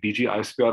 DG ISPR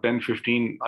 10-15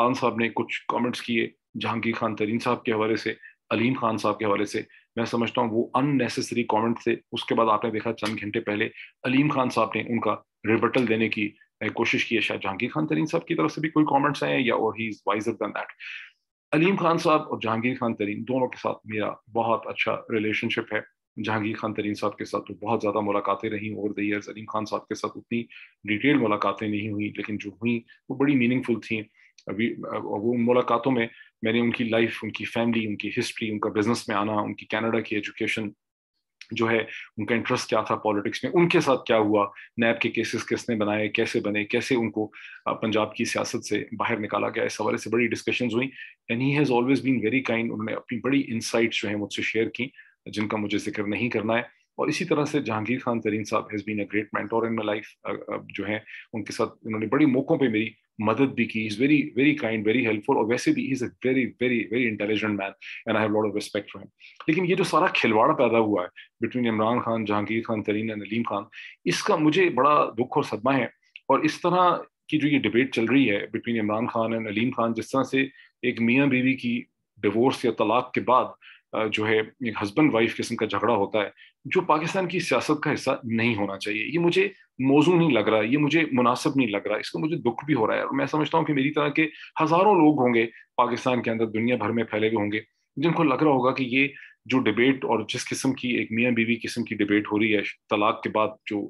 Khan صاحب نے کچھ کامنٹس کیے جہانگیر خان ترین صاحب کے حوالے سے, علیم خان صاحب کے حوالے سے, میں سمجھتا ہوں وہ ان نیسیسری کامنٹ تھے. اس کے بعد آپ نے دیکھا چند گھنٹے پہلے علیم خان صاحب نے ان کا ریبٹل دینے کی کوشش کی ہے. شاید جہانگیر خان ترین صاحب کی طرف سے بھی کوئی کامنٹس آئے ہیں یا اور ہی از وائزر دین دیٹ. علیم خان صاحب اور جہانگیر خان ترین دونوں کے ساتھ میرا بہت اچھا ریلیشن شپ ہے. جہانگیر خان ترین صاحب کے ساتھ تو بہت زیادہ ملاقاتیں رہیں اوور دی ایئرز. علیم خان صاحب کے ساتھ اتنی ڈیٹیل ملاقاتیں نہیں ہوئیں, لیکن جو ہوئیں وہ بڑی میننگ فل تھیں. ابھی وہ ملاقاتوں میں میں نے ان کی لائف, ان کی فیملی, ان کی ہسٹری, ان کا بزنس میں آنا, ان کی کینیڈا کی ایجوکیشن جو ہے, ان کا انٹرسٹ کیا تھا پالیٹکس میں, ان کے ساتھ کیا ہوا, نیب کے کیسز کس نے بنائے, کیسے بنے, کیسے ان کو پنجاب کی سیاست سے باہر نکالا گیا, اس حوالے سے بڑی ڈسکشنز ہوئیں. And he has always been very kind. انہوں نے اپنی بڑی انسائٹس جو ہیں مجھ سے شیئر کی جن کا مجھے ذکر نہیں کرنا ہے. اور اسی طرح سے جہانگیر خان ترین صاحب has been a great mentor in my life. جو ہے ان کے ساتھ انہوں نے بڑی موقعوں پہ میری مدد بھی کی. Is very very kind, very helpful, اور ویسے بھی is a very very very intelligent man and I have lot of respect for him. لیکن یہ جو سارا کھلواڑا پیدا ہوا ہے بٹوین عمران خان, جہانگیر خان ترین اینڈ علیم خان, اس کا مجھے بڑا دکھ اور صدمہ ہے. اور اس طرح کی جو یہ ڈبیٹ چل رہی ہے بٹوین عمران خان اینڈ علیم خان, جس طرح سے ایک میاں بیوی کی ڈیورس یا طلاق کے بعد جو ہے ایک ہسبینڈ وائف قسم کا جھگڑا ہوتا ہے, جو پاکستان کی سیاست کا حصہ نہیں ہونا چاہیے. یہ مجھے موزوں نہیں لگ رہا, یہ مجھے مناسب نہیں لگ رہا, اس کو مجھے دکھ بھی ہو رہا ہے. اور میں سمجھتا ہوں کہ میری طرح کے ہزاروں لوگ ہوں گے پاکستان کے اندر, دنیا بھر میں پھیلے ہوئے ہوں گے, جن کو لگ رہا ہوگا کہ یہ جو ڈبیٹ اور جس قسم کی ایک میاں بیوی قسم کی ڈبیٹ ہو رہی ہے طلاق کے بعد, جو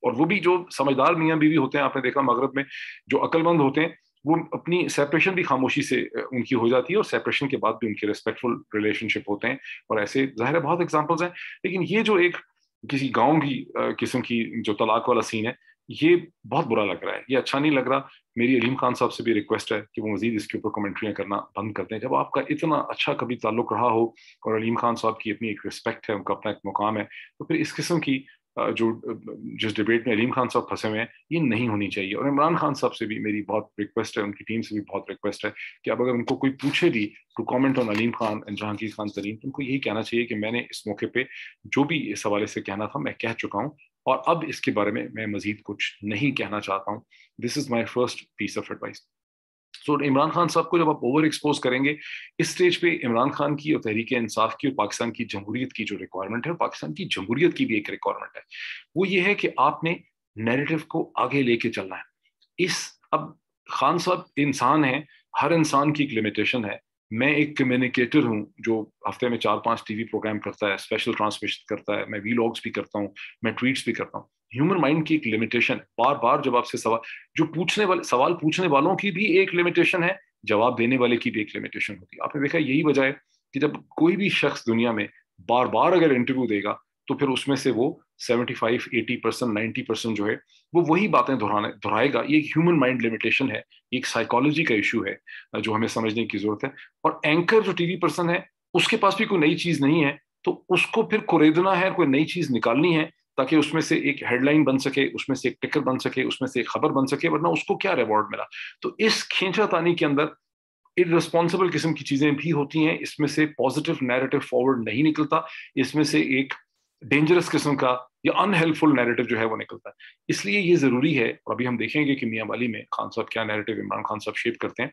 اور وہ بھی جو سمجھدار میاں بیوی ہوتے ہیں, آپ نے دیکھا مغرب میں جو عقل مند ہوتے ہیں, وہ اپنی سیپریشن بھی خاموشی سے ان کی ہو جاتی ہے, اور سیپریشن کے بعد بھی ان کے ریسپیکٹفل ریلیشن شپ ہوتے ہیں. اور ایسے ظاہر ہے بہت ایگزامپلز ہیں. لیکن یہ جو ایک کسی گاؤں کی قسم کی جو طلاق والا سین ہے, یہ بہت برا لگ رہا ہے, یہ اچھا نہیں لگ رہا. میری علیم خان صاحب سے بھی ریکویسٹ ہے کہ وہ مزید اس کے اوپر کمنٹریاں کرنا بند کرتے ہیں. جب آپ کا اتنا اچھا کبھی تعلق رہا ہو اور علیم خان صاحب کی اپنی ایک رسپیکٹ ہے, ان کا اپنا ایک مقام ہے, تو پھر اس قسم کی جو جس ڈبیٹ میں علیم خان صاحب پھنسے ہوئے ہیں, یہ نہیں ہونی چاہیے. اور عمران خان صاحب سے بھی میری بہت ریکویسٹ ہے, ان کی ٹیم سے بھی بہت ریکویسٹ ہے کہ اب اگر ان کو کوئی پوچھے بھی to comment on Aleem Khan and Jahangir Khan Tareen, تو ان کو یہی کہنا چاہیے کہ میں نے اس موقع پہ جو بھی اس حوالے سے کہنا تھا میں کہہ چکا ہوں, اور اب اس کے بارے میں مزید کچھ نہیں کہنا چاہتا ہوں. This is my first piece of advice. So Imran Khan صاحب کو جب آپ اوور ایکسپوز کریں گے اس سٹیج پہ, عمران خان کی اور تحریک انصاف کی اور پاکستان کی جمہوریت کی جو ریکوائرمنٹ ہے, اور پاکستان کی جمہوریت کی بھی ایک ریکوائرمنٹ ہے, وہ یہ ہے کہ آپ نے نیریٹو کو آگے لے کے چلنا ہے. اب خان صاحب انسان ہیں, ہر انسان کی ایک لمیٹیشن ہے. میں ایک کمیونیکیٹر ہوں جو ہفتے میں 4-5 ٹی وی پروگرام کرتا ہے, اسپیشل ٹرانسمیشن کرتا ہے, میں وی لاگس بھی کرتا ہوں, میں ٹویٹس بھی کرتا ہوں. ہیومن مائنڈ کی ایک لمیٹیشن, بار بار جب آپ سے سوال پوچھنے والوں کی بھی ایک لمیٹیشن ہے, جواب دینے والے کی بھی ایک لمیٹیشن ہوتی ہے. آپ نے دیکھا یہی وجہ ہے کہ جب کوئی بھی شخص دنیا میں بار بار اگر انٹرویو دے گا تو پھر اس میں سے وہ 75-80%, 90% جو ہے وہ وہی باتیں دہرائے گا. یہ ایک ہیومن مائنڈ لمیٹیشن ہے, یہ ایک سائیکالوجی کا ایشو ہے جو ہمیں سمجھنے کی ضرورت ہے. اور اینکر جو ٹی وی پرسن ہے, اس کے پاس بھی کوئی نئی چیز نہیں ہے, تو اس کو پھر کوریدنا ہے, کوئی نئی چیز نکالنی ہے تاکہ اس میں سے ایک ہیڈ لائن بن سکے, اس میں سے ایک ٹکر بن سکے, اس میں سے ایک خبر بن سکے, ورنہ اس کو کیا ریوارڈ ملا. تو اس کھینچا تانی کے اندر irresponsible قسم کی چیزیں بھی ہوتی ہیں, اس میں سے پازیٹیو نیریٹو فارورڈ نہیں نکلتا, اس میں سے ایک ڈینجرس قسم کا یا ان ہیلپ فل نیریٹو جو ہے وہ نکلتا ہے. اس لیے یہ ضروری ہے, اور ابھی ہم دیکھیں گے کہ میاں والی میں خان صاحب کیا نیریٹو عمران خان صاحب شیپ کرتے ہیں.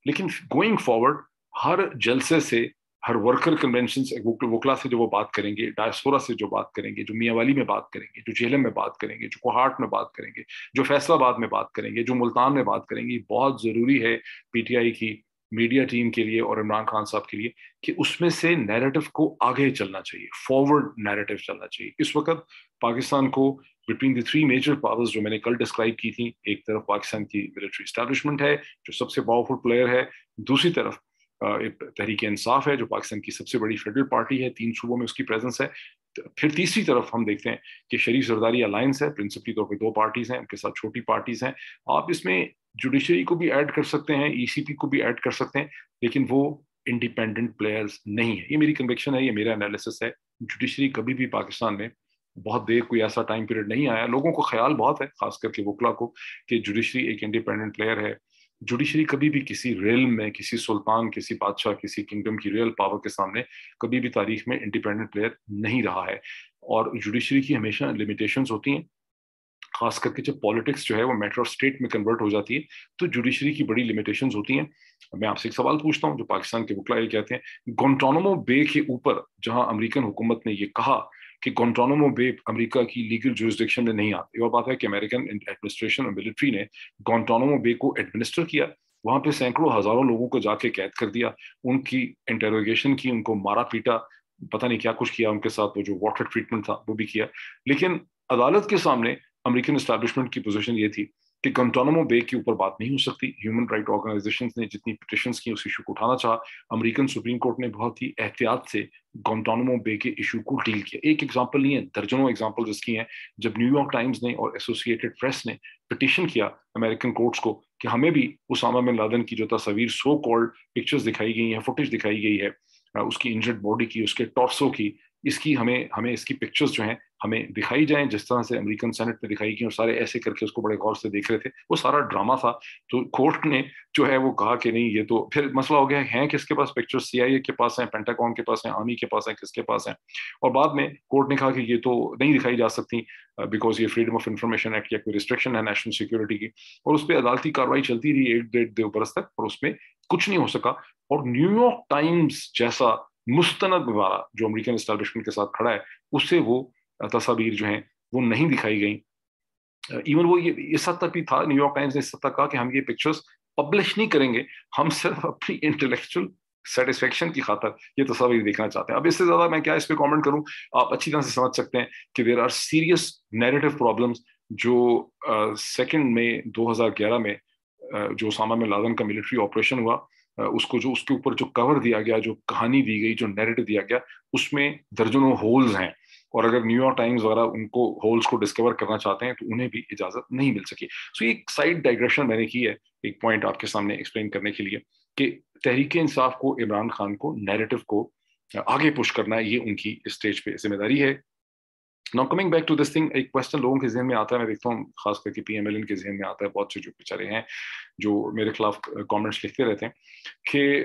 لیکن گوئنگ فارورڈ ہر جلسے سے, ہر ورکر کنونشن سے, وکلا سے جو وہ بات کریں گے, ڈائسپورا سے جو بات کریں گے, جو میاں والی میں بات کریں گے, جو جہلم میں بات کریں گے, جو کوہاٹ میں بات کریں گے, جو فیصلہ آباد میں بات کریں گے, جو ملتان میں بات کریں گے, بہت ضروری ہے پی ٹی آئی کی میڈیا ٹیم کے لیے اور عمران خان صاحب کے لیے کہ اس میں سے نیریٹو کو آگے چلنا چاہیے, فارورڈ نیریٹو چلنا چاہیے. اس وقت پاکستان کو بٹوین دی 3 میجر پاورز جو میں نے کل ڈسکرائب کی تھیں, ایک طرف پاکستان کی ملٹری اسٹیبلشمنٹ ہے جو سب سے پاورفل پلیئر ہے, دوسری طرف تحریک انصاف ہے جو پاکستان کی سب سے بڑی فیڈرل پارٹی ہے, 3 صوبوں میں اس کی پریزنس ہے. پھر تیسری طرف ہم دیکھتے ہیں کہ شریف زرداری الائنس ہے, پرنسپلی طور پہ 2 پارٹیز ہیں, ان کے ساتھ چھوٹی پارٹیز ہیں. آپ اس میں جوڈیشری کو بھی ایڈ کر سکتے ہیں, ای سی پی کو بھی ایڈ کر سکتے ہیں, لیکن وہ انڈیپینڈنٹ پلیئرز نہیں ہے. یہ میری کنوکشن ہے, یہ میرا انالیسس ہے. جوڈیشری کبھی بھی پاکستان میں بہت دیر کوئی ایسا ٹائم پیریڈ نہیں آیا, لوگوں کو خیال بہت ہے خاص کر کے وکلا کو کہ جوڈیشری ایک انڈیپینڈنٹ پلیئر ہے. جوڈیشری کبھی بھی کسی ریلم میں, کسی سلطان, کسی بادشاہ, کسی کنگڈم کی ریئل پاور کے سامنے کبھی بھی تاریخ میں انڈیپینڈنٹ پلیئر نہیں رہا ہے. اور جوڈیشری کی ہمیشہ لمیٹیشنز ہوتی ہیں. خاص کر کے جب پالیٹکس جو ہے وہ میٹر آف اسٹیٹ میں کنورٹ ہو جاتی ہے تو جوڈیشری کی بڑی لمیٹیشنز ہوتی ہیں. میں آپ سے ایک سوال پوچھتا ہوں جو پاکستان کے وکلا یہ کہتے ہیں گوانٹانامو بے کے اوپر جہاں امریکن حکومت نے یہ کہا کہ گوانٹانامو بے امریکہ کی لیگل جورسڈکشن میں نہیں آتی, اور بات ہے کہ امریکن ایڈمنسٹریشن اور ملٹری نے گوانٹانامو بے کو ایڈمنسٹر کیا, وہاں پہ سینکڑوں ہزاروں لوگوں کو جا کے قید کر دیا, ان کی انٹروگیشن کی, ان کو مارا پیٹا, پتہ نہیں کیا کچھ کیا ان کے ساتھ, وہ جو واٹر ٹریٹمنٹ تھا وہ بھی کیا. لیکن عدالت کے سامنے امریکن اسٹیبلشمنٹ کی پوزیشن یہ تھی کہ گوانٹانامو بے کے اوپر بات نہیں ہو سکتی. ہیومن رائٹ آرگنائزیشنز نے جتنی پٹیشنز کی اس ایشو کو اٹھانا چاہا, امریکن سپریم کورٹ نے بہت ہی احتیاط سے گوانٹانامو بے کے ایشو کو ڈیل کیا. ایک ایگزامپل نہیں ہے, درجنوں ایگزامپل اس کی ہیں. جب نیو یارک ٹائمز نے اور ایسوسیٹڈ پریس نے پٹیشن کیا امریکن کورٹس کو کہ ہمیں بھی اسامہ بن لادن کی جو تصاویر سو کالڈ پکچرز دکھائی گئی ہیں, فوٹیج دکھائی گئی ہے اس کی انجرڈ باڈی کی, اس کے ٹارسو کی, اس کی ہمیں اس کی پکچرز جو ہیں ہمیں دکھائی جائیں جس طرح سے امریکن سینٹ میں دکھائی گئی, اور سارے ایسے کر کے اس کو بڑے غور سے دیکھ رہے تھے. وہ سارا ڈرامہ تھا. تو کورٹ نے جو ہے وہ کہا کہ نہیں, یہ تو پھر مسئلہ ہو گیا ہے کس کے پاس پکچرز, سی آئی اے کے پاس ہیں, پینٹاگون کے پاس ہیں, آرمی کے پاس ہیں, کس کے پاس ہیں. اور بعد میں کورٹ نے کہا کہ یہ تو نہیں دکھائی جا سکتی بیکاز یہ فریڈم آف انفارمیشن ایکٹ یا کوئی ریسٹرکشن ہے نیشنل سیکورٹی کی. اور اس پہ عدالتی کاروائی چلتی رہی 1-1.5 برس تک, اور اس میں کچھ نہیں ہو سکا. اور نیو یارک ٹائمز جیسا مستند ادارہ جو امریکن اسٹیبلشمنٹ کے ساتھ کھڑا ہے, اس سے وہ تصاویر جو ہیں وہ نہیں دکھائی گئیں. ایون وہ یہ اس حد تک بھی تھا, نیو یارک ٹائمز نے اس حد تک کہا کہ ہم یہ پکچرز پبلش نہیں کریں گے, ہم صرف اپنی انٹلیکچوئل سیٹسفیکشن کی خاطر یہ تصاویر دیکھنا چاہتے ہیں. اب اس سے زیادہ میں کیا اس پہ کامنٹ کروں, آپ اچھی طرح سے سمجھ سکتے ہیں کہ there are serious narrative problems جو 2 مئی 2011 میں جو اسامہ بن لادن کا ملٹری آپریشن ہوا, اس کو جو اس کے اوپر جو کور دیا گیا, جو کہانی دی گئی, جو نیریٹو دیا گیا, اس میں درجنوں ہولز ہیں. اور اگر نیو یارک ٹائمز وغیرہ ان کو ہولز کو ڈسکور کرنا چاہتے ہیں تو انہیں بھی اجازت نہیں مل سکی. سو ایک سائڈ ڈائگریشن میں نے کی ہے, ایک پوائنٹ آپ کے سامنے ایکسپلین کرنے کے لیے کہ تحریک انصاف کو, عمران خان کو, نیریٹو کو آگے پش کرنا ہے, یہ ان کی اسٹیج پہ ذمہ داری ہے. Now coming back to this thing, ایک کوشچن لوگوں کے ذہن میں آتا ہے, میں دیکھتا ہوں خاص کر کے پی ایم ایل این کے ذہن میں آتا ہے, بہت سے جو بیچارے ہیں جو میرے خلاف کامنٹس لکھتے رہتے ہیں کہ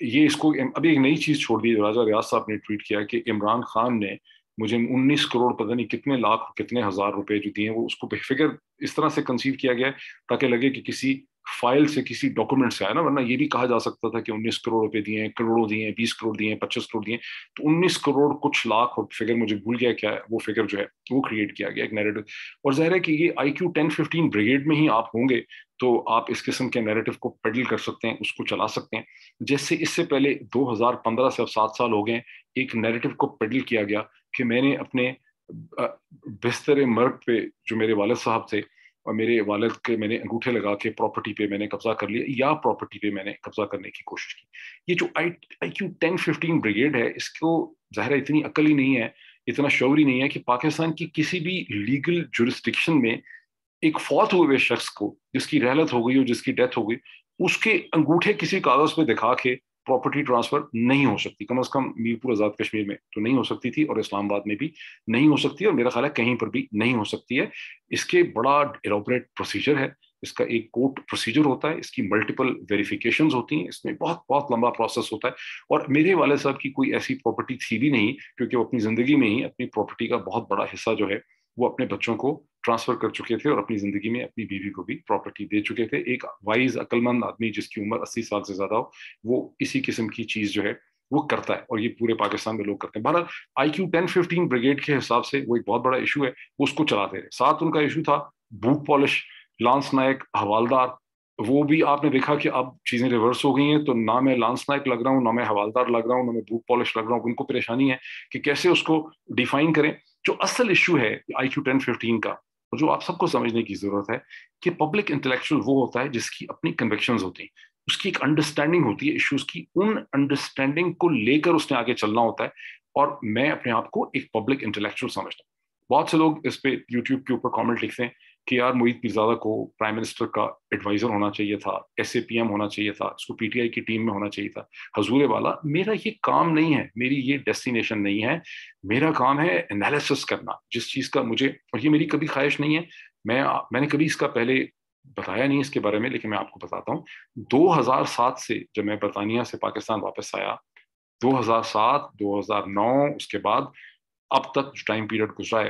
یہ اس کو ابھی ایک نئی چیز چھوڑ دی. راجہ ریاض صاحب نے ٹویٹ کیا کہ عمران خان نے مجھے 19 کروڑ پتہ نہیں کتنے لاکھ کتنے ہزار روپے جو دیے, وہ اس کو فگر اس طرح سے کنسیو کیا گیا تاکہ لگے کہ کسی فائل سے, کسی ڈاکومنٹ سے آیا نا, ورنہ یہ بھی کہا جا سکتا تھا کہ 19 کروڑ روپے دیے ہیں, کروڑوں دیے ہیں, 20 کروڑ دیے ہیں, 25 کروڑ دیے ہیں. تو 19 کروڑ کچھ لاکھ اور فگر مجھے بھول گیا کیا ہے, وہ فگر جو ہے وہ کریٹ کیا گیا ایک نیریٹو. اور ظاہر ہے کہ یہ IQ 10-15 بریگیڈ میں ہی آپ ہوں گے تو آپ اس قسم کے نیریٹو کو پیڈل کر سکتے ہیں, اس کو چلا سکتے ہیں. جیسے اس سے پہلے 2015 سے اب 7 سال ہو گئے, ایک نیریٹو کو پیڈل کیا گیا کہ میں نے اپنے بستر مرگ پہ جو میرے والد صاحب تھے اور میرے والد کے میں نے انگوٹھے لگا کے پراپرٹی پہ میں نے قبضہ کر لیا, یا پراپرٹی پہ میں نے قبضہ کرنے کی کوشش کی. یہ جو IQ 10-15 بریگیڈ ہے, اس کو ظاہر اتنی عقل ہی نہیں ہے, اتنا شعور ہی نہیں ہے کہ پاکستان کی کسی بھی لیگل جورسڈکشن میں ایک فوت ہوئے شخص کو جس کی رحلت ہو گئی اور جس کی ڈیتھ ہو گئی, اس کے انگوٹھے کسی کاغذ پہ دکھا کے پراپرٹی ٹرانسفر نہیں ہو سکتی. کم از کم میرپور آزاد کشمیر میں تو نہیں ہو سکتی تھی, اور اسلام آباد میں بھی نہیں ہو سکتی, اور میرا خیال ہے کہیں پر بھی نہیں ہو سکتی ہے. اس کے بڑا ایلابریٹ پروسیجر ہے, اس کا ایک کورٹ پروسیجر ہوتا ہے, اس کی ملٹیپل ویریفیکیشنز ہوتی ہیں, اس میں بہت بہت لمبا پروسیس ہوتا ہے. اور میرے والد صاحب کی کوئی ایسی پراپرٹی تھی بھی نہیں, کیونکہ وہ اپنی زندگی میں ہی اپنی پراپرٹی کا بہت بڑا حصہ جو ہے وہ اپنے بچوں کو ٹرانسفر کر چکے تھے, اور اپنی زندگی میں اپنی بیوی کو بھی پراپرٹی دے چکے تھے. ایک وائز عقل مند آدمی جس کی عمر 80 سال سے زیادہ ہو, وہ اسی قسم کی چیز جو ہے وہ کرتا ہے, اور یہ پورے پاکستان میں لوگ کرتے ہیں. بہرحال IQ 10-15 بریگیڈ کے حساب سے وہ ایک بہت بڑا ایشو ہے, وہ اس کو چلاتے رہے. ساتھ ان کا ایشو تھا بوٹ پالش, لانس نائک حوالدار, وہ بھی آپ نے دیکھا کہ اب چیزیں ریورس ہو گئی ہیں, تو نہ میں لانس نائک لگ رہا ہوں, نہ میں حوالدار لگ رہا ہوں, نہ میں بوٹ پالش لگ رہا ہوں. ان کو پریشانی ہے کہ کیسے اس کو ڈیفائن کریں. جو اصل ایشو ہے IQ 10-15 کا, اور جو آپ سب کو سمجھنے کی ضرورت ہے کہ پبلک انٹلیکچوئل وہ ہوتا ہے جس کی اپنی کنوکشنز ہوتی ہیں, اس کی ایک انڈرسٹینڈنگ ہوتی ہے ایشوز کی, ان انڈرسٹینڈنگ کو لے کر اس نے آگے چلنا ہوتا ہے. اور میں اپنے آپ کو ایک پبلک انٹلیکچوئل سمجھتا ہوں. بہت سے لوگ اس پہ یوٹیوب کے اوپر کامنٹ لکھتے ہیں کہ یار معید پیرزادہ کو پرائم منسٹر کا ایڈوائزر ہونا چاہیے تھا, SAPM ہونا چاہیے تھا, اس کو PTI کی ٹیم میں ہونا چاہیے تھا. حضور والا, میرا یہ کام نہیں ہے, میری یہ ڈیسٹینیشن نہیں ہے. میرا کام ہے انالیسس کرنا جس چیز کا مجھے, اور یہ میری کبھی خواہش نہیں ہے, میں نے کبھی اس کا پہلے بتایا نہیں اس کے بارے میں, لیکن میں آپ کو بتاتا ہوں. 2007 سے جب میں برطانیہ سے پاکستان واپس آیا, 2007 2009 اس کے بعد اب تک جو ٹائم پیریڈ گزرا ہے,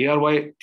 ARY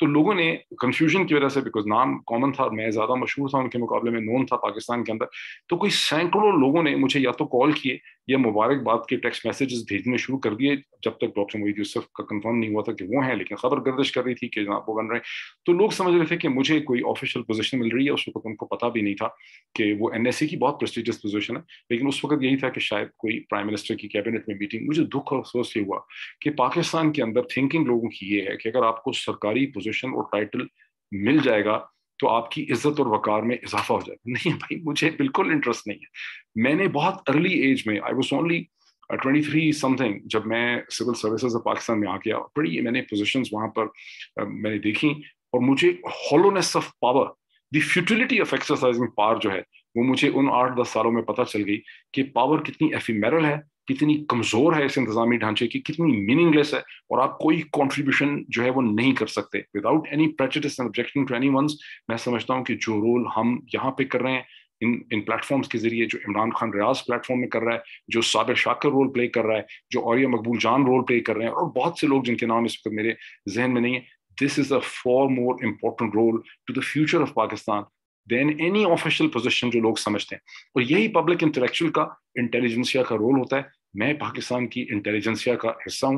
تو لوگوں نے کنفیوژن کی وجہ سے, بیکاز نام کامن تھا اور میں زیادہ مشہور تھا ان کے مقابلے میں, نون تھا پاکستان کے اندر, تو کوئی سینکڑوں لوگوں نے مجھے یا تو کال کیے یا مبارکباد کے ٹیکسٹ میسیجز بھیجنے شروع کر دیے, جب تک ڈاکٹر محی یوسف کا کنفرم نہیں ہوا تھا کہ وہ ہیں, لیکن خبر گردش کر رہی تھی کہ جناب وہ بن رہے ہیں. تو لوگ سمجھ رہے تھے کہ مجھے کوئی آفیشیل پوزیشن مل رہی ہے. اس وقت ان کو پتا بھی نہیں تھا کہ وہ این ایس سی کی بہت پریسٹیجیس پوزیشن ہے, لیکن اس وقت یہی تھا کہ شاید کوئی پرائم منسٹر کی کیبنٹ میں میٹنگ. مجھے دکھ اور افسوس یہ ہوا کہ پاکستان کے اندر تھنکنگ لوگوں کی یہ ہے کہ اگر آپ کو سرکاری پوزیشن اور ٹائٹل مل جائے گا تو آپ کی عزت اور وقار میں اضافہ ہو جائے گا. نہیں بھائی, مجھے بالکل انٹرسٹ نہیں ہے. میں نے بہت ارلی ایج میں, I was only 23 some thing, جب میں سول سروسز پاکستان میں آ گیا, بڑی میں نے پوزیشنز وہاں پر میں نے دیکھی, اور مجھے hollowness of power, the futility of exercising power جو ہے وہ مجھے ان 8-10 سالوں میں پتہ چل گئی کہ پاور کتنی ایفیمیرل ہے, کتنی کمزور ہے اس انتظامی ڈھانچے کی, کتنی میننگ لیس ہے, اور آپ کوئی کنٹریبیوشن جو ہے وہ نہیں کر سکتے without any prejudice and objection to anyone's. میں سمجھتا ہوں کہ جو رول ہم یہاں پہ کر رہے ہیں ان پلیٹ فارمز کے ذریعے, جو عمران خان ریاض پلیٹ فارم میں کر رہا ہے, جو صابر شاکر رول پلے کر رہا ہے, جو اوریہ مقبول جان رول پلے کر رہے ہیں, اور بہت سے لوگ جن کے نام اس وقت میرے ذہن میں نہیں ہے, this is a far more important role to the future of Pakistan than any official position جو لوگ سمجھتے ہیں. اور یہی پبلک انٹلیکچوئل کا, انٹیلیجنسیا کا رول ہوتا ہے. میں پاکستان کی انٹیلیجنسیا کا حصہ ہوں.